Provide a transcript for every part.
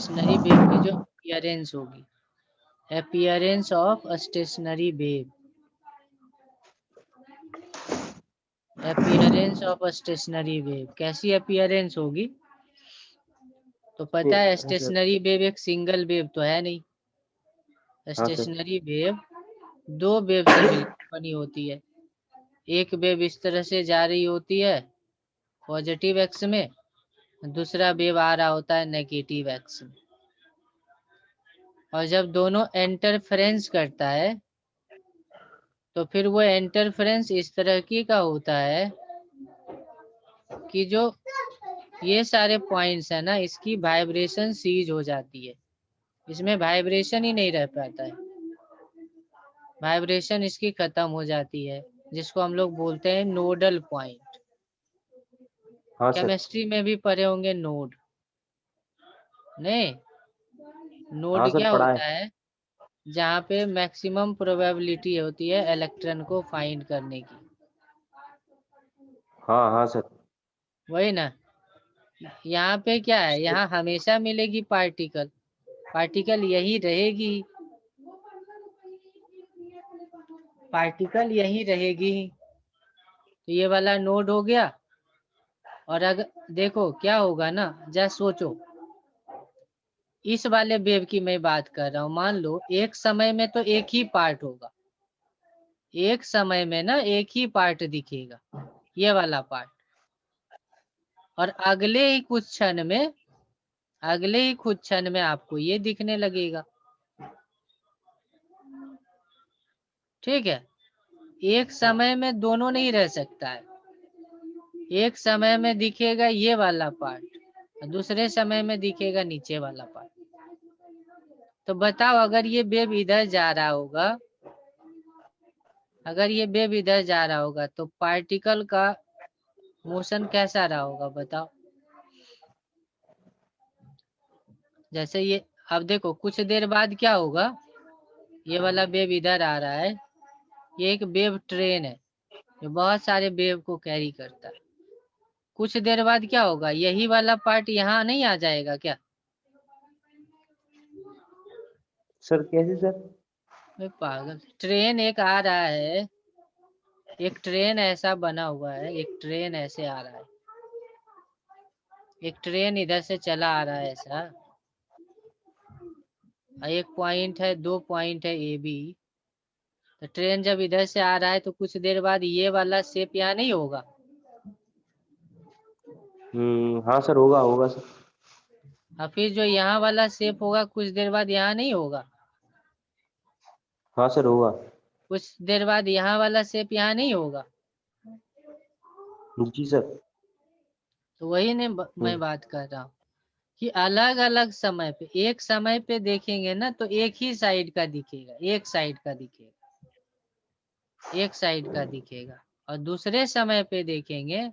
Stationary wave की जो appearance होगी, appearance of stationary wave, appearance of stationary wave कैसी अपीयरेंस होगी? तो पता है स्टेशनरी वेव एक सिंगल वेव तो है नहीं, स्टेशनरी वेव दो वेव से मिलकर बनी होती है। एक वेव इस तरह से जा रही होती है पॉजिटिव एक्स में, दूसरा वेव आ रहा होता है नेगेटिव एक्स में, और जब दोनों इंटरफेरेंस करता है तो फिर वो इंटरफेरेंस इस तरह की का होता है कि जो ये सारे पॉइंट्स है ना, इसकी वाइब्रेशन सीज हो जाती है, इसमें वाइब्रेशन ही नहीं रह पाता है, वाइब्रेशन इसकी खत्म हो जाती है, जिसको हम लोग बोलते हैं नोडल पॉइंट। केमिस्ट्री में भी पढ़े होंगे नोड, नहीं? नोड क्या होता है? जहाँ पे मैक्सिमम प्रोबेबिलिटी होती है इलेक्ट्रॉन को फाइंड करने की। हाँ हाँ सर, वही ना। यहाँ पे क्या है, यहाँ हमेशा मिलेगी पार्टिकल, पार्टिकल यही रहेगी, पार्टिकल यही रहेगी। तो ये वाला नोड हो गया। और अगर देखो क्या होगा ना, जस्ट सोचो, इस वाले वेव की मैं बात कर रहा हूँ, मान लो एक समय में तो एक ही पार्ट होगा, एक समय में ना एक ही पार्ट दिखेगा, ये वाला पार्ट, और अगले ही कुछ क्षण में, अगले ही कुछ क्षण में आपको ये दिखने लगेगा। ठीक है, एक समय में दोनों नहीं रह सकता है, एक समय में दिखेगा ये वाला पार्ट, दूसरे समय में दिखेगा नीचे वाला पार्ट। तो बताओ, अगर ये वेव इधर जा रहा होगा, अगर ये वेव इधर जा रहा होगा तो पार्टिकल का मोशन कैसा रहा होगा बताओ? जैसे ये, अब देखो कुछ देर बाद क्या होगा, ये वाला वेव इधर आ रहा है, ये एक वेव ट्रेन है जो बहुत सारे वेव को कैरी करता है। कुछ देर बाद क्या होगा, यही वाला पार्ट यहाँ नहीं आ जाएगा क्या? सर कैसे सर? पागल, ट्रेन एक आ रहा है, एक ट्रेन ऐसा बना हुआ है, एक ट्रेन ऐसे आ रहा है, एक ट्रेन इधर से चला आ रहा है ऐसा, एक पॉइंट है, दो पॉइंट है ए बी। तो ट्रेन जब इधर से आ रहा है तो कुछ देर बाद ये वाला शेप यहाँ नहीं होगा? हाँ सर, होगा होगा सर। और फिर जो यहाँ वाला शेप होगा कुछ देर बाद यहाँ नहीं होगा? हाँ सर, होगा। कुछ देर बाद यहाँ वाला शेप यहाँ नहीं होगा? जी सर। तो वही ने मैं बात कर रहा हूँ कि अलग अलग समय पे, एक समय पे देखेंगे ना तो एक ही साइड का दिखेगा, एक साइड का दिखेगा, एक साइड का दिखेगा, और दूसरे समय पे देखेंगे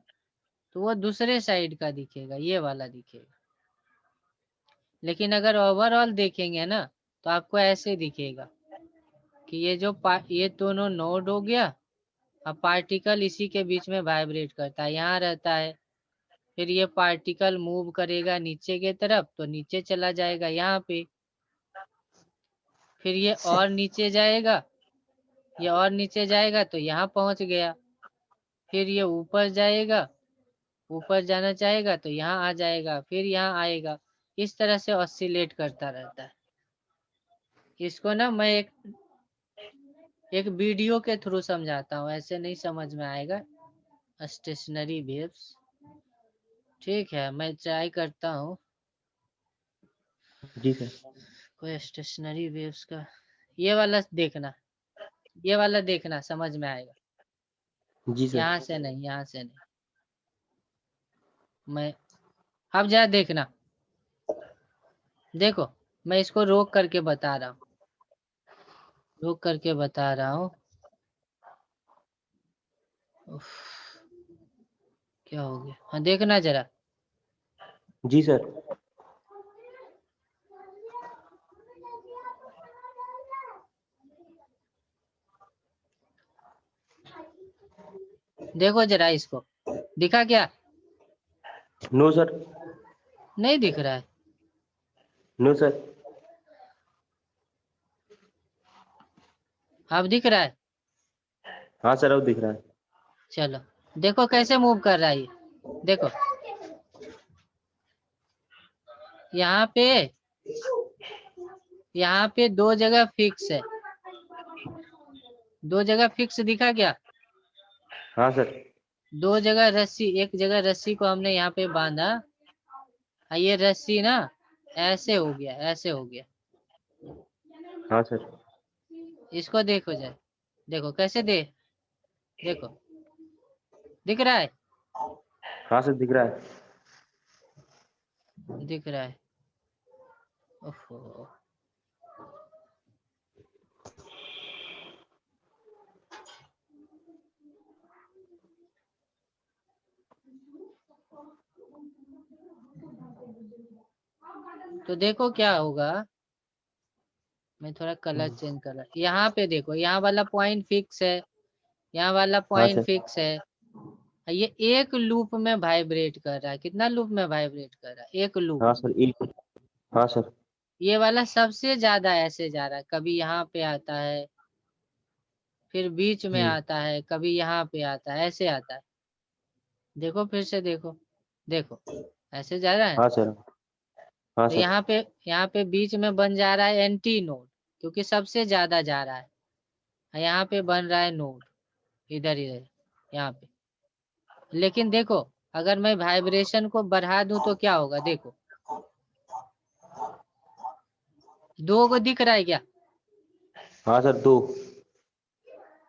तो वो दूसरे साइड का दिखेगा, ये वाला दिखेगा। लेकिन अगर ओवरऑल देखेंगे ना तो आपको ऐसे दिखेगा कि ये जो ये दोनों नोड हो गया, अब पार्टिकल इसी के बीच में वाइब्रेट करता है, यहाँ रहता है, फिर ये पार्टिकल मूव करेगा नीचे के तरफ तो नीचे चला जाएगा यहाँ पे, फिर ये और नीचे जाएगा, ये और नीचे जाएगा तो यहाँ पहुंच गया, फिर ये ऊपर जाएगा, ऊपर जाना चाहेगा तो यहाँ आ जाएगा, फिर यहाँ आएगा, इस तरह से ऑसिलेट करता रहता है। इसको ना मैं एक वीडियो के थ्रू समझाता हूँ, ऐसे नहीं समझ में आएगा। स्टेशनरी वेव्स, ठीक है, मैं ट्राई करता हूँ जी सर। कोई स्टेशनरी वेव्स का, ये वाला देखना, ये वाला देखना, समझ में आएगा। जी सर। यहाँ से नहीं, यहाँ से नहीं, मैं अब जरा देखना, देखो मैं इसको रोक करके बता रहा हूँ, रोक करके बता रहा हूँ। क्या हो गया, हाँ देखना जरा, जी सर। देखो जरा इसको, दिखा क्या? No sir. नहीं दिख रहा है? No sir. अब दिख रहा है? हाँ सर अब दिख रहा है। चलो देखो कैसे मूव कर रहा है ये, देखो यहाँ पे दो जगह फिक्स है, दो जगह फिक्स दिखा क्या? हाँ सर। दो जगह रस्सी, एक जगह रस्सी को हमने यहाँ पे बांधा, ये रस्सी ना ऐसे हो गया, ऐसे हो गया। हाँ सर। इसको देखो जाए, देखो कैसे देखो दिख रहा है? हाँ सर दिख रहा है। दिख रहा है। ओहो, तो देखो क्या होगा, मैं थोड़ा कलर चेंज कर रहा, यहाँ पे देखो, यहाँ वाला पॉइंट फिक्स है, यहाँ वाला हाँ पॉइंट सर। फिक्स है। ये एक लूप में वाइब्रेट कर रहा है, कितना लूप में वाइब्रेट कर रहा है? एक लूप हाँ में। सर एक। हाँ सर। ये वाला सबसे ज्यादा ऐसे जा रहा है, कभी यहाँ पे आता है, फिर बीच में आता है, कभी यहाँ पे आता है, ऐसे आता है। देखो फिर से देखो, देखो ऐसे जा रहा है हाँ ना। सर। हाँ तो सर। यहाँ पे बीच में बन जा रहा है एंटी नोड, क्योंकि सबसे ज्यादा जा रहा है। यहाँ पे बन रहा है नोड, इधर इधर यहाँ पे। लेकिन देखो अगर मैं वाइब्रेशन को बढ़ा दूं तो क्या होगा, देखो दो को दिख रहा है क्या? हाँ सर दो,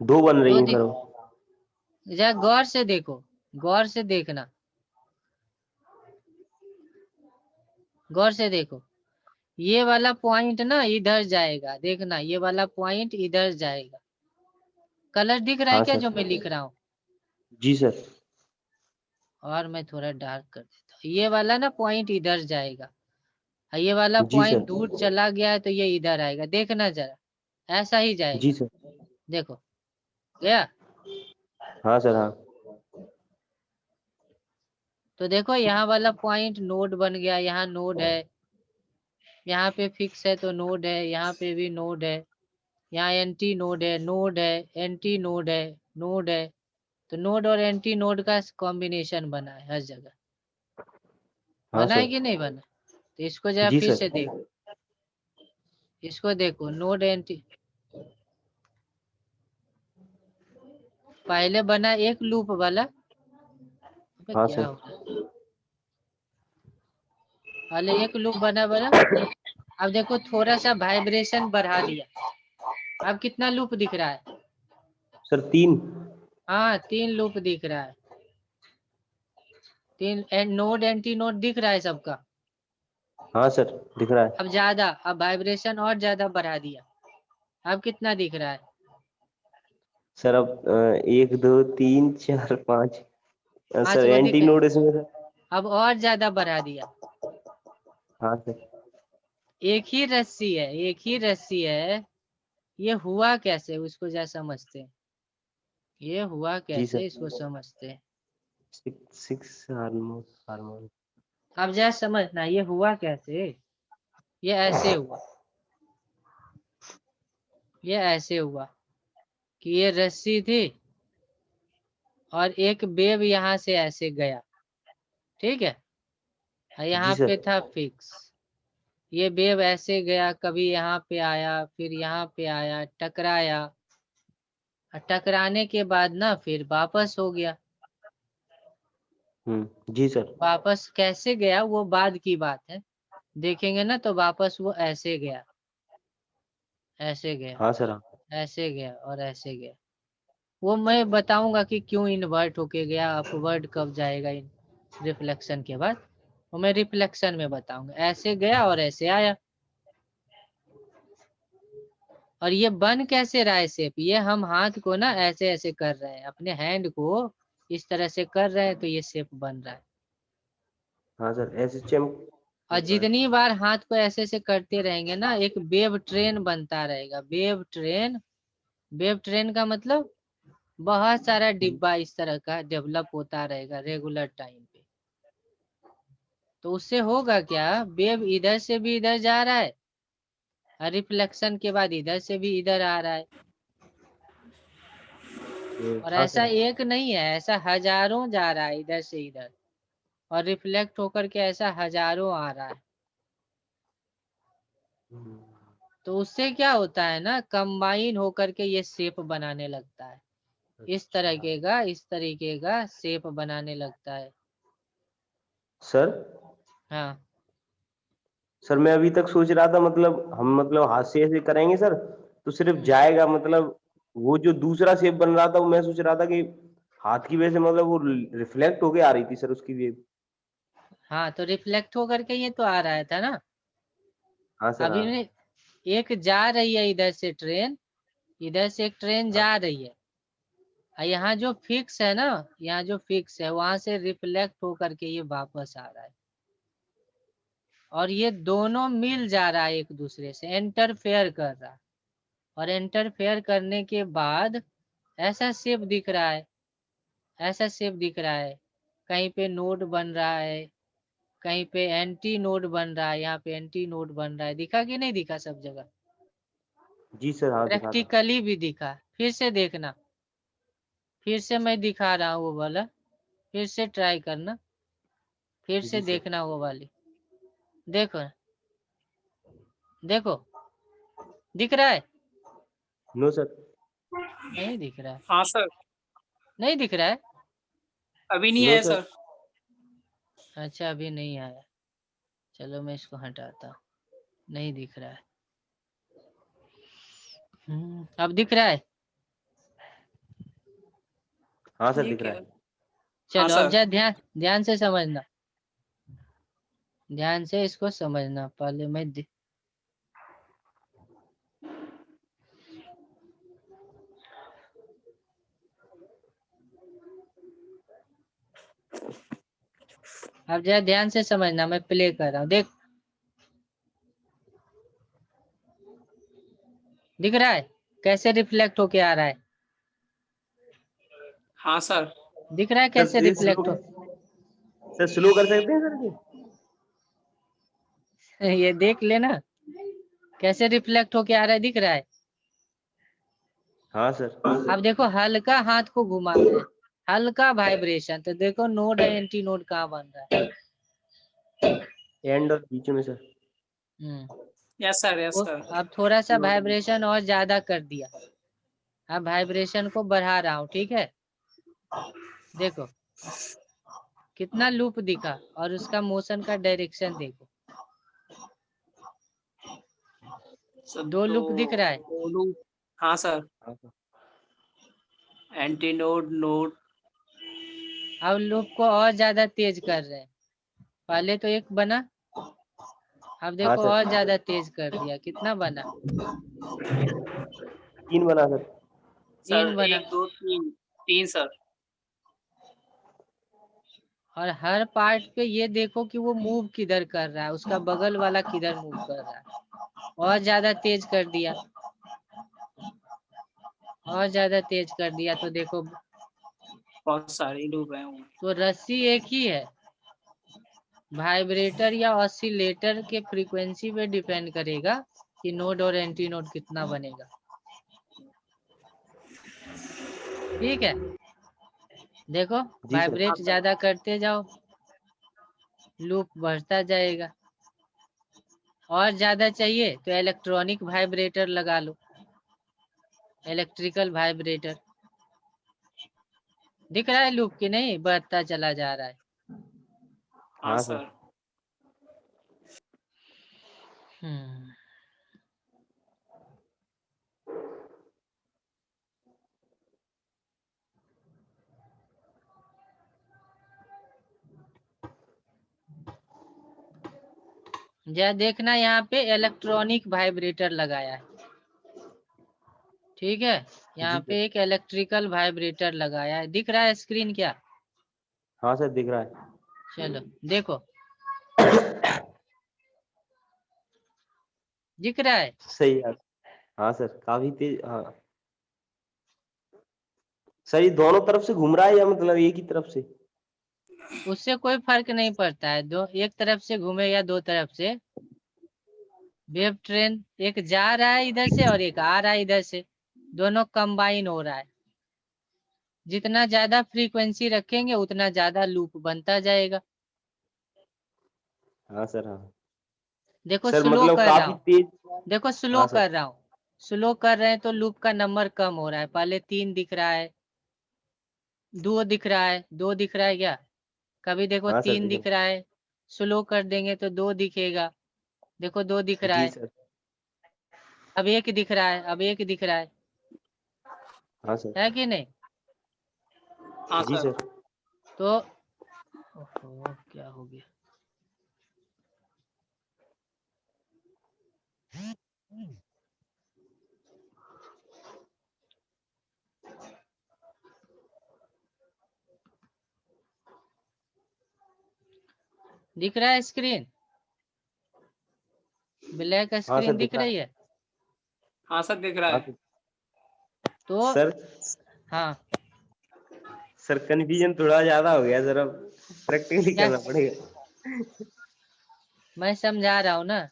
दो बन रही दो हैं दिख, सर। जरा गौर से देखो, गौर से देखना, गौर से देखो। ये वाला पॉइंट ना इधर जाएगा, देखना ये वाला पॉइंट इधर जाएगा। कलर दिख रहा है हाँ क्या सर। जो मैं लिख रहा हूँ? जी सर। और मैं थोड़ा डार्क कर देता हूँ। ये वाला ना पॉइंट इधर जाएगा, और ये वाला जी पॉइंट सर। दूर चला गया है तो ये इधर आएगा, देखना जरा ऐसा ही जी जाएगा। सर। देखो गया। हाँ सर। हाँ। तो देखो यहाँ वाला पॉइंट नोड बन गया, यहाँ नोड है, यहाँ पे फिक्स है तो नोड है, यहाँ पे भी नोड है, यहाँ एंटी नोड है, नोड है, एंटी नोड है, नोड है। तो नोड और एंटी नोड का कॉम्बिनेशन बना है हर जगह, हाँ बना है सर। कि नहीं बना? तो इसको जरा जी फिर सर। से देखो, इसको देखो नोड एंटी, पहले बना एक लूप वाला, अबे हाँ क्या सर। हो रहा है, पहले एक लूप बना बना। अब देखो थोड़ा सा वाइब्रेशन बढ़ा दिया, अब कितना लूप दिख रहा है? सर तीन। हाँ 3 लूप दिख रहा है, 3 नोड एंटी नोड दिख रहा है सबका। हाँ सर दिख रहा है। अब ज्यादा, अब वाइब्रेशन और ज्यादा बढ़ा दिया, अब कितना दिख रहा है? सर अब एक दो तीन चार पाँच, सर 5 गो दिख एंटी है। नोड इसमें सर। अब और ज्यादा बढ़ा दिया। हाँ सर। एक ही रस्सी है, एक ही रस्सी है, ये हुआ कैसे उसको जा समझते हैं, ये हुआ जी कैसे सर। इसको समझते हैं। Six six hormone hormone. अब जा समझना ये हुआ कैसे, ये ऐसे हुआ, ये ऐसे हुआ कि ये रस्सी थी और एक वेव यहाँ से ऐसे गया, ठीक है, और जी यहाँ सर। पे था फिक्स। ये वेव ऐसे गया, कभी यहाँ पे आया, फिर यहाँ पे आया, टकराया, और टकराने के बाद ना फिर वापस हो गया। जी सर। वापस कैसे गया वो बाद की बात है, देखेंगे ना, तो वापस वो ऐसे गया, ऐसे गया, हाँ सर। हाँ। ऐसे गया और ऐसे गया। वो मैं बताऊंगा कि क्यों इन्वर्ट होके गया, अपवर्ड कब जाएगा इन रिफ्लेक्शन के बाद, वो मैं रिफ्लेक्शन में बताऊंगा। ऐसे गया और ऐसे आया। और ये बन कैसे रहा है शेप, ये हम हाथ को ना ऐसे ऐसे कर रहे हैं, अपने हैंड को इस तरह से कर रहे हैं, तो ये शेप बन रहा है। हाँ सर ऐसे चमक। और जितनी बार हाथ को ऐसे ऐसे करते रहेंगे ना, एक वेव ट्रेन बनता रहेगा, वेव ट्रेन। वेव ट्रेन का मतलब बहुत सारा डिब्बा इस तरह का डेवलप होता रहेगा रेगुलर टाइम पे। तो उससे होगा क्या, वेव इधर से भी इधर जा रहा है और रिफ्लेक्शन के बाद इधर से भी इधर आ रहा है। और हाँ ऐसा सर। एक नहीं है, ऐसा हजारों जा रहा है इधर से इधर, और रिफ्लेक्ट होकर के ऐसा हजारों आ रहा है। तो उससे क्या होता है ना, कंबाइन होकर के ये शेप बनाने लगता है, इस तरीके का शेप बनाने लगता है। सर हाँ सर मैं अभी तक सोच रहा था मतलब हम मतलब हाथ से ऐसे करेंगे सर तो सिर्फ जाएगा, मतलब वो जो दूसरा शेप बन रहा था वो मैं सोच रहा था कि हाथ की वजह से मतलब वो रिफ्लेक्ट होके आ रही थी सर उसकी वेव। हाँ, तो रिफ्लेक्ट होकर के ये तो आ रहा था ना। हाँ सर अभी हाँ। में एक जा रही है इधर से ट्रेन, इधर से एक ट्रेन हाँ जा रही है, और यहाँ जो फिक्स है ना, यहाँ जो फिक्स है वहां से रिफ्लेक्ट होकर के ये वापस आ रहा है, और ये दोनों मिल जा रहा है, एक दूसरे से इंटरफेयर कर रहा है, और इंटरफेयर करने के बाद ऐसा शेप दिख रहा है, ऐसा शेप दिख रहा है। कहीं पे नोड बन रहा है, कहीं पे एंटी नोड बन रहा है, यहाँ पे एंटी नोड बन रहा है, दिखा कि नहीं दिखा सब जगह? जी सर हाँ दिखा था। प्रैक्टिकली भी दिखा। फिर से देखना, फिर से मैं दिखा रहा हूँ वो वाला, फिर से ट्राई करना, फिर से जी सर। देखना वो वाली। देखो, देखो, दिख रहा है? No sir. नहीं दिख रहा है? हाँ सर, नहीं दिख रहा है? अभी नहीं नो आया सर। सर। अच्छा, अभी नहीं आया। चलो मैं इसको हटाता हूँ, नहीं दिख रहा है। अब दिख रहा है? हाँ सर दिख ठीक रहा है। है। हाँ चलो अब सर। जा, ध्यान ध्यान से समझना, ध्यान से इसको समझना। पहले मैं अब जरा ध्यान से समझना, मैं प्ले कर रहा हूँ, देख। दिख रहा है कैसे रिफ्लेक्ट होके आ रहा है? हाँ सर। दिख रहा है कैसे सर ये रिफ्लेक्ट हो? सर स्लो कर सकते हैं सर ये? ये देख लेना कैसे रिफ्लेक्ट होके आ रहा है, दिख रहा है? हाँ सर। अब देखो, हल्का हाथ को घुमाते हैं, हल्का वाइब्रेशन, तो देखो नोड है, एंटी नोड कहाँ बन रहा है? एंड और बीच में sir. Yes sir, yes sir. अब थोड़ा सा वाइब्रेशन और ज्यादा कर दिया, अब वाइब्रेशन को बढ़ा रहा हूँ, ठीक है? देखो कितना लूप दिखा, और उसका मोशन का डायरेक्शन देखो, सर दो तो लूप दिख रहा है। दोनों। हाँ सर। हाँ सर। Anti node node. अब लूप को और ज्यादा तेज कर रहे हैं, पहले तो एक बना, अब हाँ देखो सर। और ज्यादा तेज कर दिया, कितना बना? 3 बना सर। सर 3 बना। 1 2 3 3 सर। और हर पार्ट पे ये देखो कि वो मूव किधर कर रहा है, उसका बगल वाला किधर मूव कर रहा है। और ज्यादा तेज कर दिया, और ज्यादा तेज कर दिया, तो देखो, बहुत सारे लूप हैं वो। तो रस्सी एक ही है, वाइब्रेटर या ऑसिलेटर के फ्रीक्वेंसी पे डिपेंड करेगा कि नोड और एंटी नोड कितना बनेगा। ठीक है, देखो जी सर। हाँ वाइब्रेट सर। ज्यादा करते जाओ, लूप बढ़ता जाएगा। और ज्यादा चाहिए तो इलेक्ट्रॉनिक वाइब्रेटर लगा लो, इलेक्ट्रिकल वाइब्रेटर। दिख रहा है लूप की नहीं, बढ़ता चला जा रहा है। हाँ हाँ सर। सर। हम्म जरा देखना, यहाँ पे इलेक्ट्रॉनिक वाइब्रेटर लगाया है, ठीक है? यहाँ जी सर। पे एक इलेक्ट्रिकल वाइब्रेटर लगाया है, दिख रहा है स्क्रीन क्या? हाँ सर दिख रहा है। चलो देखो, दिख रहा है? सही है। हाँ सर काफी तेज। हाँ सर ये दोनों तरफ से घूम रहा है या मतलब एक ही तरफ से? उससे कोई फर्क नहीं पड़ता है, दो एक तरफ से घूमे या दो तरफ से। वेव ट्रेन एक जा रहा है इधर से और एक आ रहा है इधर से, दोनों कंबाइन हो रहा है। जितना ज्यादा फ्रीक्वेंसी रखेंगे उतना ज्यादा लूप बनता जाएगा। हाँ सर हाँ देखो सर स्लो मतलब कर रहा काफी हूँ, तेज। देखो स्लो हाँ सर कर रहा हूँ, स्लो कर रहे हैं तो लूप का नंबर कम हो रहा है। पहले 3 दिख रहा है, 2 दिख रहा है, 2 दिख रहा है क्या? कभी देखो हाँ सर 3 देखो दिख रहा है, स्लो कर देंगे तो 2 दिखेगा। देखो 2 दिख रहा जी है, सर। अब 1 दिख रहा है, अब 1 दिख रहा हाँ सर है कि नहीं? हाँ जी सर। सर। तो ओहो, क्या हो गया? दिख रहा है स्क्रीन? ब्लैक हाँ सर स्क्रीन दिख दिख रहा है। रही है? हाँ सर दिख रहा हाँ है। सर तो सर हाँ सर कन्फ्यूजन थोड़ा ज्यादा हो गया सर, अब प्रैक्टिकली क्या? करना पड़ेगा। मैं समझा रहा हूँ ना।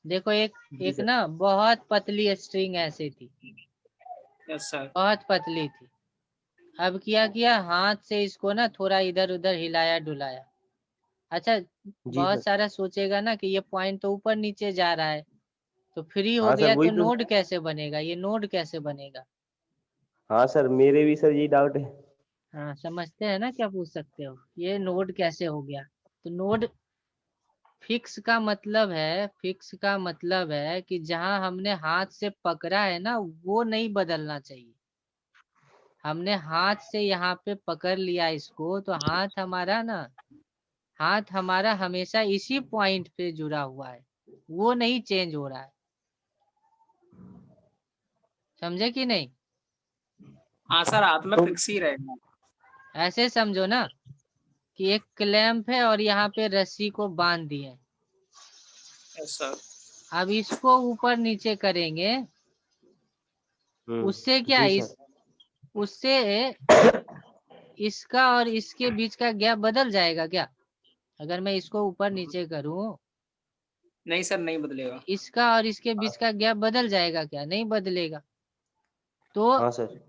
देखो एक जी एक सर। ना बहुत पतली स्ट्रिंग ऐसे थी, यस सर। बहुत पतली थी। अब क्या किया, हाथ से इसको ना थोड़ा इधर उधर हिलाया डुलाया। अच्छा, जी सर। बहुत सारा सोचेगा ना कि ये पॉइंट तो ऊपर नीचे जा रहा है, तो फ्री हो हाँ सर गया वही तो तो। नोड कैसे बनेगा, ये नोड कैसे बनेगा? हाँ सर मेरे भी सर यही डाउट है। हाँ समझते हैं ना, क्या पूछ सकते हो, ये नोड कैसे हो गया? तो नोड फिक्स का मतलब है, फिक्स का मतलब है कि जहां हमने हाथ से पकड़ा है ना वो नहीं बदलना चाहिए। हमने हाथ से यहाँ पे पकड़ लिया इसको, तो हाथ हमारा हमेशा इसी पॉइंट पे जुड़ा हुआ है, वो नहीं चेंज हो रहा है। समझे कि नहीं? हाँ सर हाथ में तो फिक्स ही रहेगा। ऐसे समझो ना कि एक क्लैंप है और यहाँ पे रस्सी को बांध दिए। Yes sir. अब इसको ऊपर नीचे करेंगे, उससे क्या जी इस सर। उससे इसका और इसके बीच का गैप बदल जाएगा क्या? अगर मैं इसको ऊपर नीचे करूं, नहीं सर नहीं बदलेगा। इसका और इसके बीच का गैप बदल जाएगा क्या? नहीं बदलेगा। तो हाँ सर।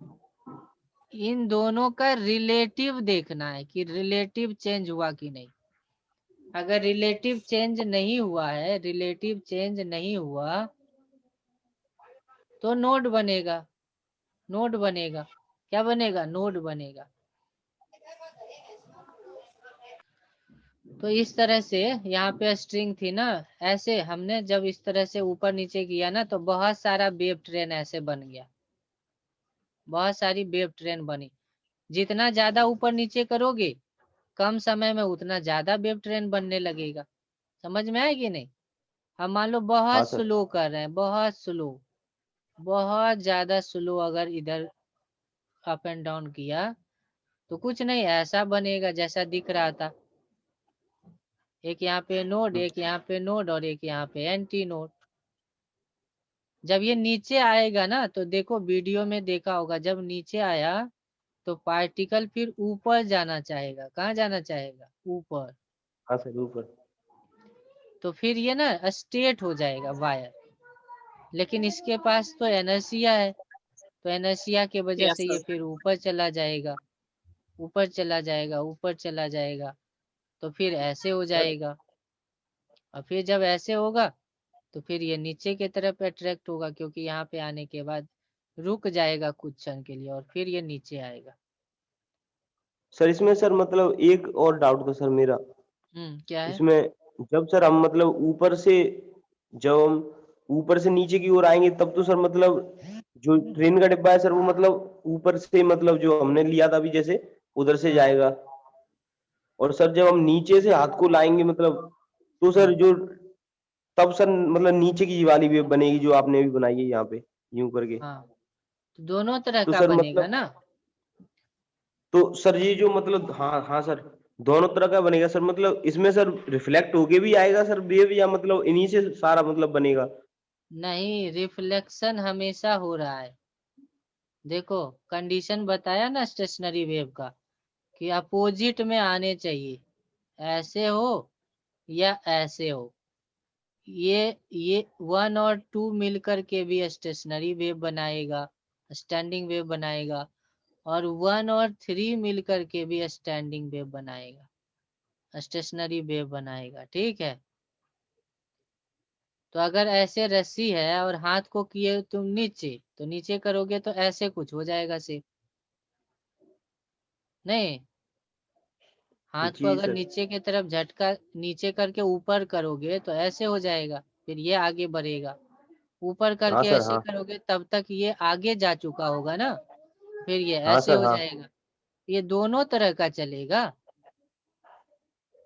इन दोनों का रिलेटिव देखना है कि रिलेटिव चेंज हुआ कि नहीं। अगर रिलेटिव चेंज नहीं हुआ है, रिलेटिव चेंज नहीं हुआ तो नोड बनेगा, नोड बनेगा। क्या बनेगा? नोड बनेगा। तो इस तरह से यहाँ पे स्ट्रिंग थी ना, ऐसे हमने जब इस तरह से ऊपर नीचे किया ना तो बहुत सारा वेव ट्रेन ऐसे बन गया, बहुत सारी वेव ट्रेन बनी। जितना ज्यादा ऊपर नीचे करोगे कम समय में उतना ज्यादा वेव ट्रेन बनने लगेगा। समझ में आएगी नहीं? हम मान लो हाँ बहुत सर। स्लो कर रहे हैं, बहुत स्लो, बहुत ज्यादा स्लो, अगर इधर अप एंड डाउन किया तो कुछ नहीं ऐसा बनेगा जैसा दिख रहा था। एक यहाँ पे नोड, एक यहाँ पे नोड और एक यहाँ पे एंटी नोड। जब ये नीचे आएगा ना तो देखो वीडियो में देखा होगा, जब नीचे आया तो पार्टिकल फिर ऊपर जाना चाहेगा। कहाँ जाना चाहेगा? ऊपर। हाँ सर ऊपर। तो फिर ये ना स्ट्रेट हो जाएगा वायर, लेकिन इसके पास तो इनर्शिया है, तो इनर्शिया की वजह यस से ये सर। फिर ऊपर चला जाएगा, ऊपर चला जाएगा, ऊपर चला जाएगा। तो फिर ऐसे हो सर जाएगा, और फिर जब ऐसे होगा तो फिर ये नीचे की तरफ अट्रैक्ट होगा, क्योंकि यहाँ पे आने के बाद रुक जाएगा कुछ क्षण के लिए और फिर ये नीचे आएगा। सर इसमें सर मतलब एक और डाउट था सर मेरा। क्या है? इसमें जब सर हम मतलब जब हम ऊपर से नीचे की ओर आएंगे तब तो सर मतलब जो ट्रेन का डिब्बा है सर वो मतलब ऊपर से मतलब जो हमने लिया था अभी जैसे उधर से हाँ जाएगा। और सर जब हम नीचे से हाथ को लाएंगे मतलब तो सर हाँ जो तब सर मतलब नीचे की वाली वेव बनेगी जो आपने अभी बनाई है यहाँ पे यूं करके। हाँ, तो दोनों तरह तो का सर बनेगा मतलब ना। तो सर ये जो मतलब हाँ हाँ सर दोनों तरह का बनेगा सर, मतलब इसमें सर रिफ्लेक्ट होके भी आएगा सर वेव या मतलब इन्हीं से सारा मतलब बनेगा। नहीं, रिफ्लेक्शन हमेशा हो रहा है। देखो कंडीशन बताया ना स्टेशनरी वेव का, कि अपोजिट में आने चाहिए। ऐसे हो या ऐसे हो, ये 1 और 2 मिलकर के भी स्टेशनरी वेव बनाएगा, स्टैंडिंग वेव बनाएगा, और 1 और 3 मिलकर के भी स्टैंडिंग वेव बनाएगा, स्टेशनरी वेव बनाएगा। ठीक है, तो अगर ऐसे रस्सी है और हाथ को किए तुम नीचे, तो नीचे करोगे तो ऐसे कुछ हो जाएगा शेप, नहीं? हाथ को जी अगर सर। नीचे की तरफ झटका नीचे करके ऊपर करोगे तो ऐसे हो जाएगा, फिर ये आगे बढ़ेगा। ऊपर हाँ करके सर, ऐसे हाँ। करोगे तब तक ये आगे जा चुका होगा ना, फिर ये हाँ ऐसे सर, हो हाँ। जाएगा। ये दोनों तरह का चलेगा।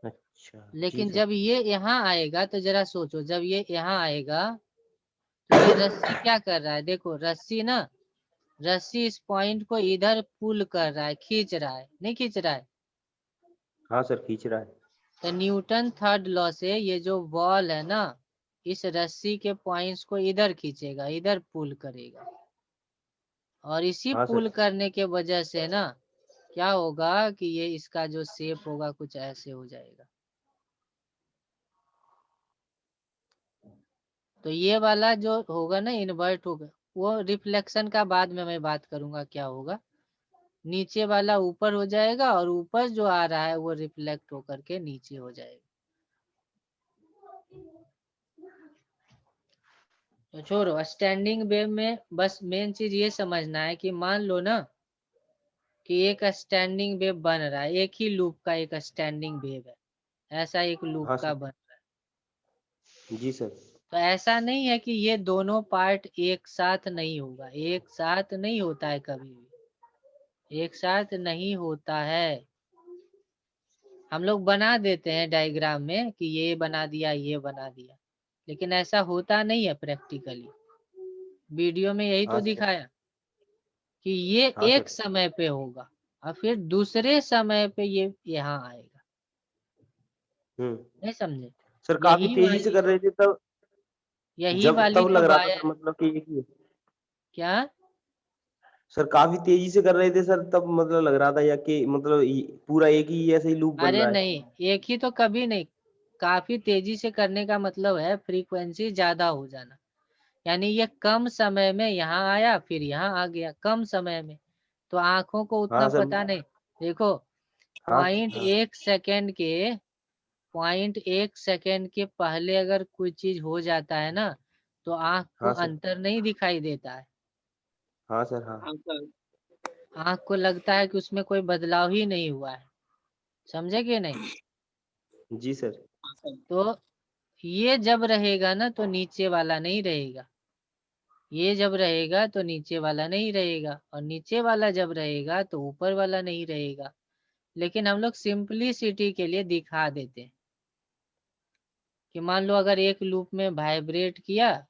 अच्छा, जी लेकिन सर। जब ये यहाँ आएगा तो जरा सोचो, जब ये यहाँ आएगा तो ये रस्सी क्या कर रहा है? देखो रस्सी ना, रस्सी इस पॉइंट को इधर पुल कर रहा है, खींच रहा है, नहीं खींच रहा है? हाँ सर, खींच रहा है। तो न्यूटन थर्ड लॉ से ये जो बॉल है ना, इस रस्सी के पॉइंट्स को इधर खींचेगा, इधर पुल करेगा, और इसी हाँ पुल सर। करने के वजह से ना क्या होगा कि ये इसका जो शेप होगा कुछ ऐसे हो जाएगा। तो ये वाला जो होगा ना इन्वर्ट होगा, वो रिफ्लेक्शन का बाद में मैं बात करूंगा क्या होगा। नीचे वाला ऊपर हो जाएगा और ऊपर जो आ रहा है वो रिफ्लेक्ट होकर के नीचे हो जाएगा। तो छोड़ो, स्टैंडिंग वेव में बस मेन चीज ये समझना है कि मान लो ना कि एक स्टैंडिंग वेव बन रहा है, एक ही लूप का एक स्टैंडिंग वेव है, ऐसा एक लूप हाँ का सर। बन रहा है। जी सर। तो ऐसा नहीं है कि ये दोनों पार्ट एक साथ नहीं होगा, एक साथ नहीं होता है, कभी भी एक साथ नहीं होता है। हम लोग बना देते हैं डायग्राम में कि ये बना दिया, ये बना दिया, लेकिन ऐसा होता नहीं है प्रैक्टिकली। वीडियो में यही तो हाँ सर। दिखाया कि ये हाँ एक सर। समय पे होगा और फिर दूसरे समय पे ये यहाँ आएगा। हम्म। नहीं समझे? सर काफी यही तेजी से वाली कर रहे थे तब, यही जब वाली तब तो लग रहा था वायर सर, मतलब कि एक ही है। क्या? सर काफी तेजी से कर रहे थे सर, तब मतलब लग रहा था या कि मतलब पूरा एक ही ऐसे ही लूप बन अरे रहा है। नहीं, एक ही तो कभी नहीं। काफी तेजी से करने का मतलब है फ्रीक्वेंसी ज्यादा हो जाना, यानी ये कम समय में यहाँ आया फिर यहाँ आ गया, कम समय में। तो आंखों को उतना हाँ सर। पता नहीं। देखो, हाँ पॉइंट हाँ। एक सेकेंड के पॉइंट एक सेकेंड के पहले अगर कोई चीज हो जाता है ना, तो आंख को हाँ सर। अंतर नहीं दिखाई देता है। हाँ सर। हाँ। हाँ सर। आंख को लगता है कि उसमें कोई बदलाव ही नहीं हुआ है। समझे कि नहीं? जी सर। हाँ सर। तो ये जब रहेगा ना तो नीचे वाला नहीं रहेगा, ये जब रहेगा तो नीचे वाला नहीं रहेगा, और नीचे वाला जब रहेगा तो ऊपर वाला नहीं रहेगा। लेकिन हम लोग सिंपलिसिटी के लिए दिखा देते हैं कि मान लो अगर एक लूप में वाइब्रेट किया,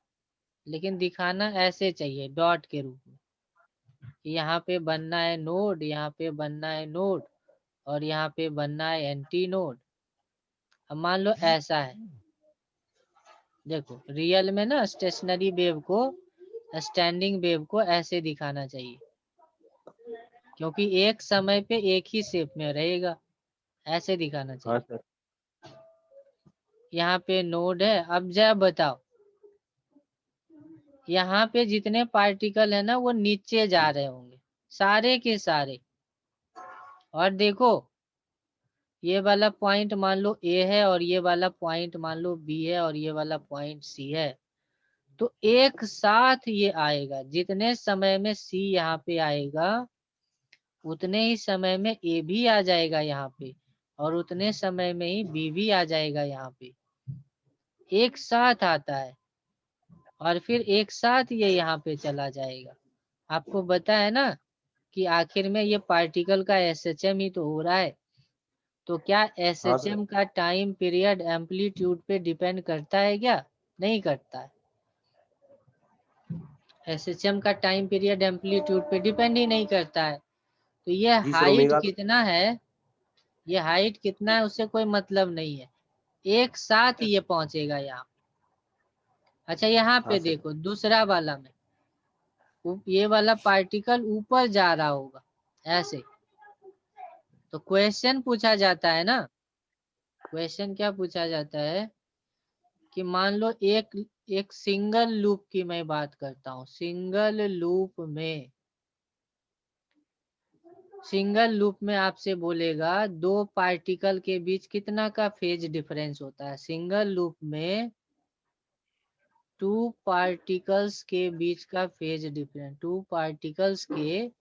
लेकिन दिखाना ऐसे चाहिए डॉट के रूप में, कि यहाँ पे बनना है नोड, यहाँ पे बनना है नोड, और यहाँ पे बनना है एंटी नोड। अब मान लो ऐसा है, देखो रियल में ना स्टेशनरी वेव को, स्टैंडिंग वेव को ऐसे दिखाना चाहिए, क्योंकि एक समय पे एक ही शेप में रहेगा, ऐसे दिखाना हाँ चाहिए। सर। यहाँ पे नोड है, अब जरा बताओ, यहाँ पे जितने पार्टिकल है ना वो नीचे जा रहे होंगे, सारे के सारे। और देखो, ये वाला पॉइंट मान लो ए है, और ये वाला पॉइंट मान लो बी है, और ये वाला पॉइंट सी है। तो एक साथ ये आएगा, जितने समय में सी यहाँ पे आएगा उतने ही समय में ए भी आ जाएगा यहाँ पे, और उतने समय में ही बी भी आ जाएगा यहाँ पे। एक साथ आता है और फिर एक साथ ये यहाँ पे चला जाएगा। आपको पता है ना कि आखिर में ये पार्टिकल का एसएचएम ही तो हो रहा है। तो क्या हाँ सर। एसएचएम का टाइम पीरियड एम्पलीट्यूड पे डिपेंड करता है क्या? नहीं करता है। एसएचएम का टाइम पीरियड एम्पलीट्यूड पे डिपेंड ही नहीं करता है। तो ये जी सर, हाइट ओमेगा। कितना है, ये हाइट कितना है उससे कोई मतलब नहीं है, एक साथ ही ये पहुंचेगा यहाँ। अच्छा यहाँ हाँ पे सर। देखो दूसरा वाला में, ये वाला पार्टिकल ऊपर जा रहा होगा ऐसे। तो क्वेश्चन पूछा जाता है ना क्वेश्चन क्या पूछा जाता है कि मान लो एक सिंगल लूप की मैं बात करता हूँ। सिंगल लूप में आपसे बोलेगा दो पार्टिकल के बीच कितना का फेज डिफरेंस होता है। सिंगल लूप में टू पार्टिकल्स के बीच का फेज डिफरेंस, टू पार्टिकल्स के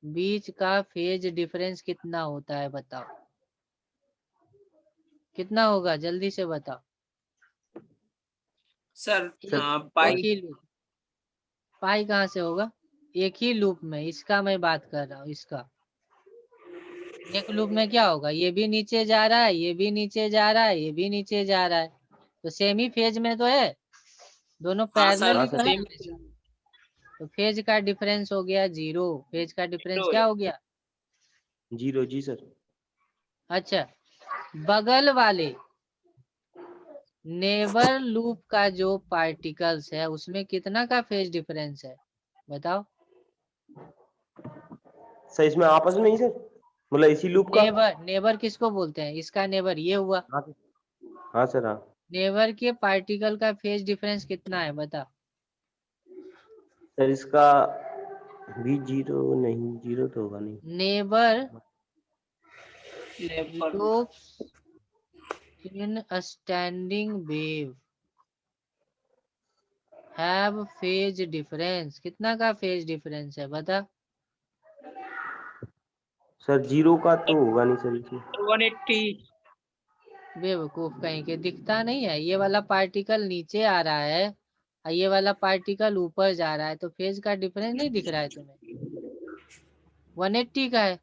बीच का फेज डिफरेंस कितना होता है बताओ, कितना होगा जल्दी से बताओ। सर एक पाई ही लूप, पाई कहाँ से होगा, एक ही लूप में, इसका मैं बात कर रहा हूँ। इसका एक लूप में क्या होगा, ये भी नीचे जा रहा है, ये भी नीचे जा रहा है, ये भी नीचे जा रहा है, तो सेमी फेज में तो है, दोनों हाँ पैरेलल सर ही हाँ तो है सर। हमेशा। तो फेज का डिफरेंस हो गया 0। फेज का डिफरेंस जीरो क्या हो गया। 0 जी सर। अच्छा, बगल वाले नेबर लूप का जो पार्टिकल्स है उसमें कितना का फेज डिफरेंस है बताओ। सर इसमें आपस में ही सर, मतलब इसी लूप का। नेबर किसको बोलते हैं, इसका नेबर ये हुआ। हाँ सर। हाँ सर हाँ। नेबर के पार्टिकल का फेज डिफरेंस कितना है बता। सर इसका भी 0 नहीं, 0 तो होगा नहीं। Neighbour labour loops in a standing wave have phase difference, कितना का फेज डिफरेंस है बता। सर 0 का तो होगा नहीं सर इसमें। 180। बेवकूफ कहीं के, दिखता नहीं है, ये वाला पार्टिकल नीचे आ रहा है और ये वाला पार्टिकल ऊपर जा रहा है, तो फेज का डिफरेंस नहीं दिख रहा है तुम्हें, 180 का है।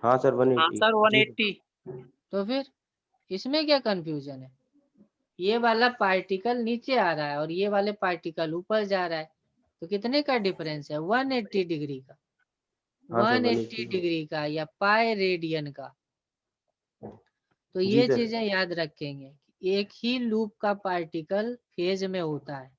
हाँ सर हाँ 180 सर जी सर। 180। तो फिर इसमें क्या कंफ्यूजन है, ये वाला पार्टिकल नीचे आ रहा है और ये वाले पार्टिकल ऊपर जा रहा है, तो कितने का डिफरेंस है, 180 डिग्री का। हाँ सर 180 180। डिग्री का या पाई रेडियन का। तो जी ये सर। चीजें याद रखेंगे कि एक ही लूप का पार्टिकल फेज में होता है।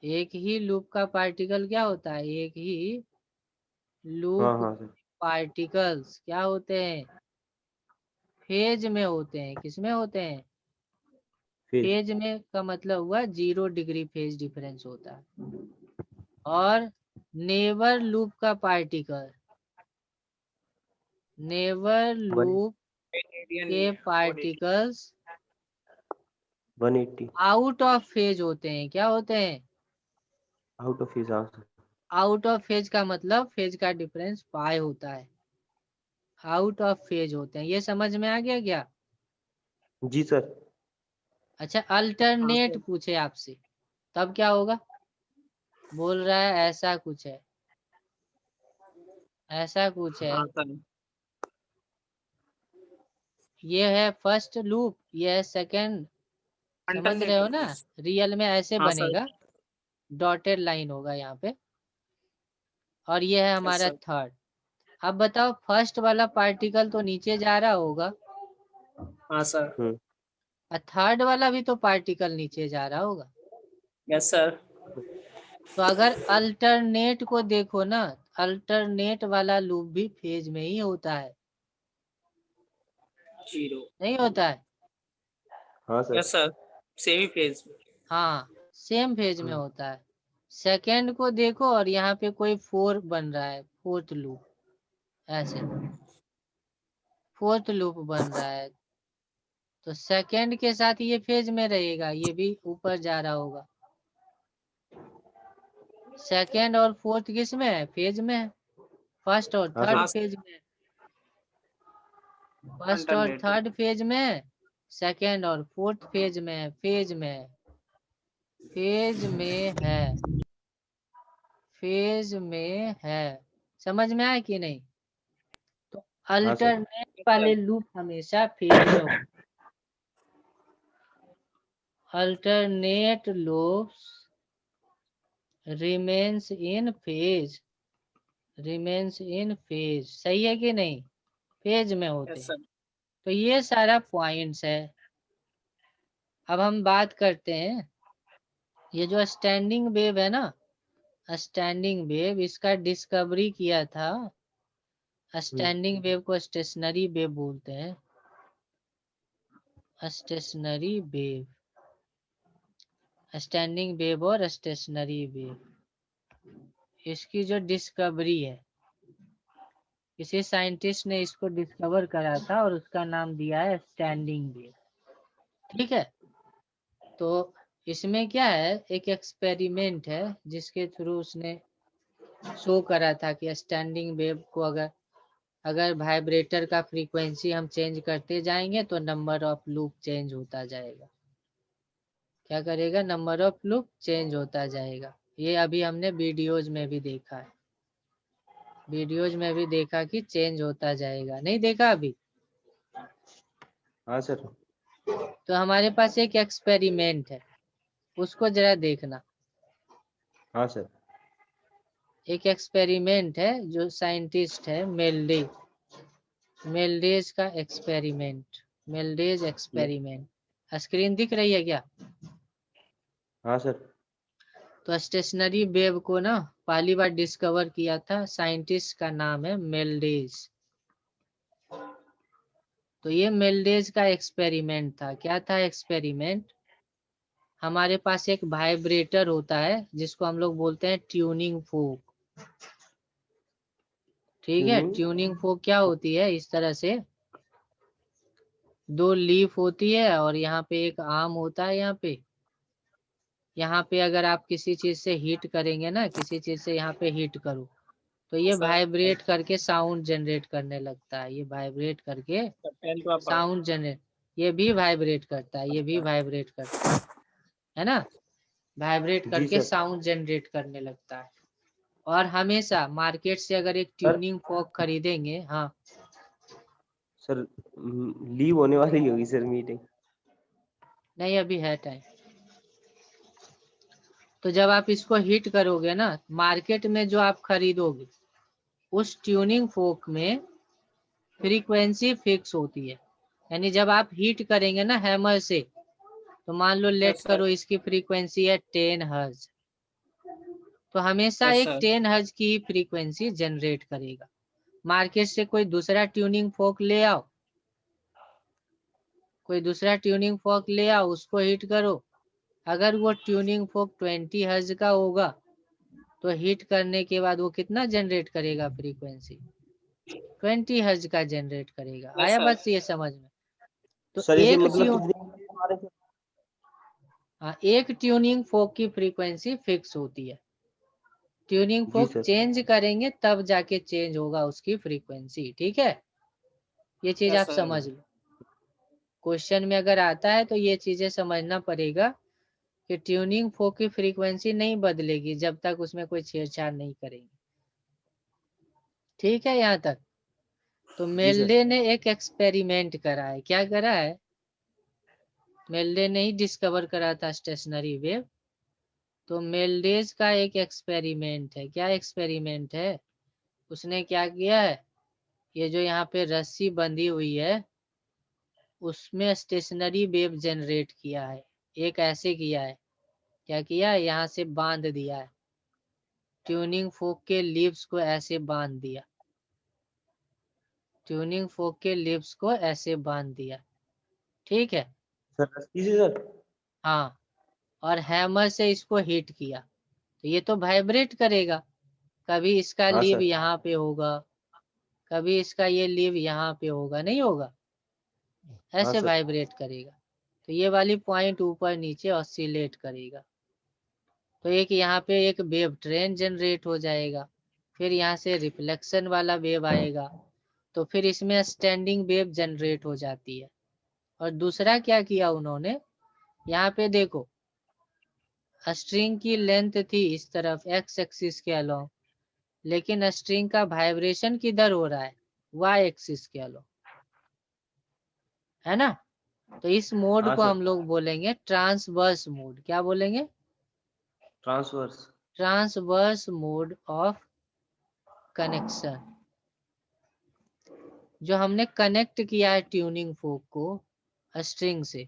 एक ही लूप का पार्टिकल क्या होता है, एक ही हाँ लूप हाँ सर। पार्टिकल्स क्या होते हैं, फेज में होते हैं। किसमें होते हैं, फिर फेज में का मतलब हुआ 0 डिग्री फेज डिफरेंस होता है। और नेबर लूप का पार्टिकल, नेबर लूप के पार्टिकल्स 180 आउट ऑफ फेज होते हैं। क्या होते हैं, आउट ऑफ हिज। हाँ सर। आउट ऑफ फेज का मतलब फेज का डिफरेंस पाई होता है, आउट ऑफ फेज होते हैं। ये समझ में आ गया क्या। जी सर। अच्छा, हाँ अल्टरनेट सर। पूछे आपसे तब क्या होगा, बोल रहा है ऐसा कुछ है, ऐसा कुछ है। हाँ सर। ये है फर्स्ट लूप, ये है सेकंड, समझ रहे हो अल्टरनेटिव। ना। रियल में ऐसे हाँ सर। बनेगा, डॉटेड लाइन होगा यहाँ पे, और ये है यस हमारा सर। थर्ड। अब बताओ, फर्स्ट वाला पार्टिकल तो नीचे जा रहा होगा हाँ सर। और थर्ड वाला भी तो पार्टिकल नीचे जा रहा होगा। Yes sir. तो अगर अल्टरनेट को देखो ना, अल्टरनेट वाला लूप भी फेज में ही होता है, 0। नहीं होता है। हाँ sir. Yes sir. Semi phase. हाँ, सेम फेज में होता है। सेकंड को देखो और यहाँ पे कोई 4 बन रहा है, फोर्थ लूप, ऐसे फोर्थ लूप बन रहा है, तो सेकंड के साथ ये फेज में रहेगा, ये भी ऊपर जा रहा होगा। सेकंड और फोर्थ किस में है, फेज में है। फर्स्ट और हाँ थर्ड हाँ सर। सर। फेज में है, फर्स्ट और अल्टरनेटिव। थर्ड फेज में है, सेकंड और फोर्थ फेज में है, फेज में है, फेज में है, फेज में है। समझ में आया कि नहीं। तो हाँ सर। अल्टरनेट वाले लूप हमेशा फेज में हो, alternate loops remains in phase, remains in phase, सही है कि नहीं, फेज में होते यस हैं। सर। तो ये सारा पॉइंट्स है। अब हम बात करते हैं, ये जो स्टैंडिंग वेव है ना, स्टैंडिंग वेव, इसका डिस्कवरी किया था, स्टैंडिंग वेव को स्टेशनरी वेव बोलते हैं। स्टेशनरी वेव, स्टैंडिंग वेव और स्टेशनरी वेव, इसकी जो डिस्कवरी है, किसी साइंटिस्ट ने इसको डिस्कवर करा था और उसका नाम दिया है स्टैंडिंग वेव। ठीक है, तो इसमें क्या है, एक एक्सपेरिमेंट है जिसके थ्रू उसने शो करा था कि स्टैंडिंग वेव को अगर वाइब्रेटर का फ्रीक्वेंसी हम चेंज करते जाएंगे तो नंबर ऑफ लूप चेंज होता जाएगा। क्या करेगा, नंबर ऑफ लूप चेंज होता जाएगा। ये अभी हमने वीडियोज में भी देखा है, वीडियोज में भी देखा कि चेंज होता जाएगा, नहीं देखा अभी? हाँ सर। तो हमारे पास एक एक्सपेरिमेंट है, उसको जरा देखना। हाँ सर। एक एक्सपेरिमेंट है जो साइंटिस्ट है मेल्डे, मेल्डेज का एक्सपेरिमेंट, मेल्डेज एक्सपेरिमेंट। स्क्रीन दिख रही है क्या? हाँ सर। तो स्टेशनरी वेव को ना पहली बार डिस्कवर किया था, साइंटिस्ट का नाम है मेल्डेज। तो ये मेल्डेज का एक्सपेरिमेंट था। क्या था एक्सपेरिमेंट? हमारे पास एक वाइब्रेटर होता है जिसको हम लोग बोलते हैं ट्यूनिंग फोक। ठीक है, ट्यूनिंग फोक क्या होती है, इस तरह से दो लीफ होती है और यहाँ पे एक आर्म होता है। यहाँ पे अगर आप किसी चीज से हीट करेंगे ना, किसी चीज से यहाँ पे हीट करो तो ये सर वाइब्रेट करके साउंड जनरेट करने लगता है। ये वाइब्रेट करके पेन तो आप साउंड जनरेट, ये भी वाइब्रेट करता है, ये भी वाइब्रेट करता है ना, वाइब्रेट जी करके सर। साउंड जनरेट करने लगता है। और हमेशा मार्केट से अगर एक सर ट्यूनिंग फॉक खरीदेंगे, हाँ सर लीव होने वाली होगी सर मीटिंग। नहीं अभी है टाइम। तो जब आप इसको हिट करोगे ना, मार्केट में जो आप खरीदोगे उस ट्यूनिंग फोक में फ्रीक्वेंसी फिक्स होती है। यानी जब आप हीट करेंगे ना हैमर से, तो मान लो लेट यस सर। करो इसकी फ्रीक्वेंसी है 10 हर्ज, तो हमेशा यस एक सर। 10 हर्ज की ही फ्रीक्वेंसी जनरेट करेगा। मार्केट से कोई दूसरा ट्यूनिंग फोक ले आओ, कोई दूसरा ट्यूनिंग फोक ले आओ, उसको हिट करो, अगर वो ट्यूनिंग फोक 20 हर्ज का होगा तो हिट करने के बाद वो कितना जनरेट करेगा, फ्रीक्वेंसी 20 हर्ज का जनरेट करेगा। यस आया सर। बात ये समझ में? तो सर इसे एक मतलब कितनी हमारे सर? हाँ, एक ट्यूनिंग फोक की फ्रीक्वेंसी फिक्स होती है। ट्यूनिंग जी फोक सर। चेंज करेंगे तब जाके चेंज होगा उसकी फ्रीक्वेंसी। ठीक है, ये चीज यस आप सर। समझ लो। क्वेश्चन में अगर आता है तो ये चीजें समझना पड़ेगा कि ट्यूनिंग फोक की फ्रीक्वेंसी नहीं बदलेगी जब तक उसमें कोई छेड़छाड़ नहीं करेंगे। ठीक है यहाँ तक? तो जी सर। मेल्डे ने एक एक्सपेरिमेंट करा है। क्या करा है? मेल्डे ने ही डिस्कवर करा था स्टेशनरी वेव। तो मेल्डेज का एक एक्सपेरिमेंट है। क्या एक्सपेरिमेंट है? उसने क्या किया है, ये जो यहाँ पे रस्सी बंधी हुई है उसमें स्टेशनरी वेव जनरेट किया है। एक ऐसे किया है, क्या किया है, यहाँ से बांध दिया है, ट्यूनिंग फोक के लीव्स को ऐसे बांध दिया, ट्यूनिंग फोक के लीव्स को ऐसे बांध दिया। ठीक है, सर रस्सी से सर? हाँ, और हैमर से इसको हिट किया तो ये तो वाइब्रेट करेगा। कभी इसका हाँ लीव सर। यहाँ पे होगा, कभी इसका ये लीव यहाँ पे होगा, नहीं होगा, हाँ ऐसे सर। वाइब्रेट करेगा। तो ये वाली पॉइंट ऊपर नीचे ऑसिलेट करेगा। तो एक यहाँ पे एक वेव ट्रेन जनरेट हो जाएगा, फिर यहाँ से रिफ्लेक्शन वाला वेव आएगा, तो फिर इसमें स्टैंडिंग वेव जनरेट हो जाती है। और दूसरा क्या किया उन्होंने, यहाँ पे देखो स्ट्रिंग की लेंथ थी इस तरफ एक्स एक्सिस के अलोंग, लेकिन स्ट्रिंग का वाइब्रेशन किधर हो रहा है, वाई एक्सिस के अलोंग, है ना। तो इस मोड हाँ को सर। हम लोग बोलेंगे ट्रांसवर्स मोड। क्या बोलेंगे? Transverse. Transverse mode of connection. जो हमने कनेक्ट किया है ट्यूनिंग फोक को स्ट्रिंग से,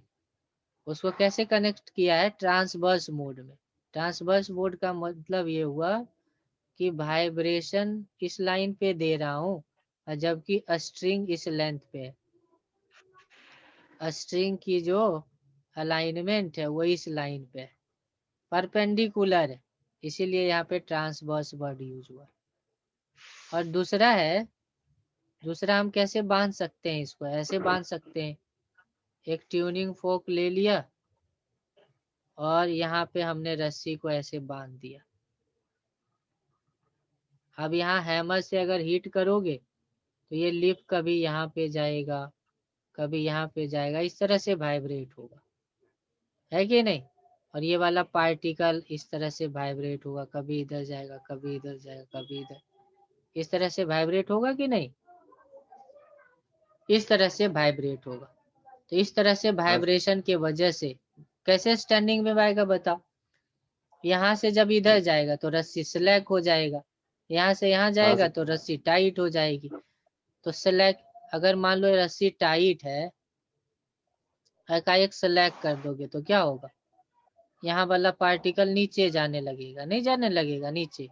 उसको कैसे कनेक्ट किया है, ट्रांसवर्स मोड में। ट्रांसवर्स मोड का मतलब ये हुआ कि वाइब्रेशन इस लाइन पे दे रहा हूँ और जबकि स्ट्रिंग इस लेंथ पे है। स्ट्रिंग की जो अलाइनमेंट है वो इस लाइन पे है, परपेंडिकुलर है, इसीलिए यहाँ पे ट्रांसवर्स वर्ड यूज हुआ। और दूसरा हम कैसे बांध सकते हैं इसको, ऐसे बांध सकते हैं, एक ट्यूनिंग फोक ले लिया और यहाँ पे हमने रस्सी को ऐसे बांध दिया। अब यहाँ हैमर से अगर हिट करोगे तो ये लिप कभी यहाँ पे जाएगा, कभी यहाँ पे जाएगा, इस तरह से वाइब्रेट होगा, है कि नहीं। और ये वाला पार्टिकल इस तरह से वाइब्रेट होगा, कभी इधर जाएगा, कभी इधर जाएगा, कभी इधर, इस तरह से वाइब्रेट होगा कि नहीं, इस तरह से वाइब्रेट होगा। तो इस तरह से वाइब्रेशन के वजह से कैसे स्टैंडिंग में आएगा बताओ। यहाँ से जब इधर जाएगा तो रस्सी स्लैक हो जाएगा, यहाँ से यहाँ जाएगा तो रस्सी टाइट हो जाएगी। तो स्लैक, अगर मान लो रस्सी टाइट है, एकाएक स्लैक कर दोगे तो क्या होगा, यहाँ वाला पार्टिकल नीचे जाने लगेगा, नहीं जाने लगेगा नीचे,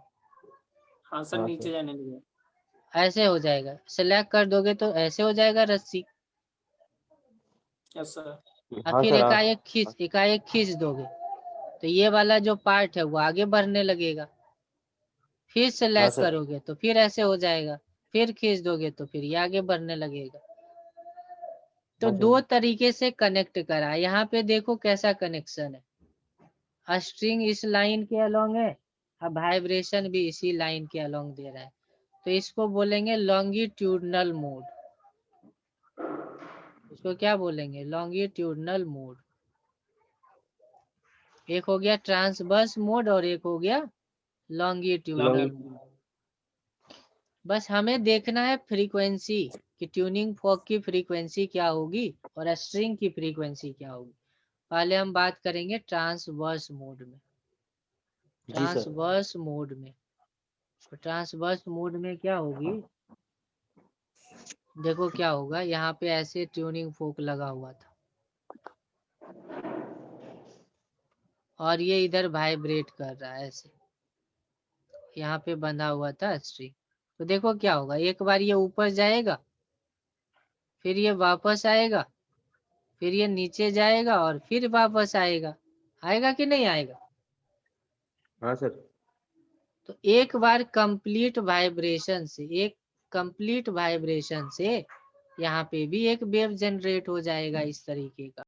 हाँ सर, नीचे जाने लगे। ऐसे हो जाएगा। स्लैक कर दोगे तो ऐसे हो जाएगा रस्सी। Yes sir. और फिर एकाएक खींच दोगे तो ये वाला जो पार्ट है वो आगे बढ़ने लगेगा। फिर सेलेक्ट करोगे तो फिर ऐसे हो जाएगा, फिर खींच दोगे तो फिर ये आगे बढ़ने लगेगा। तो दो तरीके से कनेक्ट करा। यहाँ पे देखो कैसा कनेक्शन है, स्ट्रिंग इस लाइन के अलोंग है, अब वाइब्रेशन भी इसी लाइन के अलोंग दे रहा है, तो इसको बोलेंगे लॉन्गिट्यूडनल मोड। इसको क्या बोलेंगे, लॉन्गिट्यूडनल मोड। एक हो गया ट्रांसवर्स मोड और एक हो गया लॉन्गिट्यूडनल मोड। बस हमें देखना है फ्रीक्वेंसी कि ट्यूनिंग फॉक की फ्रीक्वेंसी क्या होगी और स्ट्रिंग की फ्रीक्वेंसी क्या होगी। पहले हम बात करेंगे ट्रांसवर्स मोड में। ट्रांसवर्स मोड में, तो ट्रांसवर्स मोड में क्या होगी, देखो क्या होगा। यहाँ पे ऐसे ट्यूनिंग फोक लगा हुआ था और ये इधर वाइब्रेट कर रहा है ऐसे, यहाँ पे बंधा हुआ था स्ट्रिंग। तो देखो क्या होगा, एक बार ये ऊपर जाएगा, फिर ये वापस आएगा, फिर ये नीचे जाएगा और फिर वापस आएगा। आएगा कि नहीं आएगा? हाँ सर। तो एक बार कंप्लीट वाइब्रेशन से यहाँ पे भी एक वेव जनरेट हो जाएगा इस तरीके का।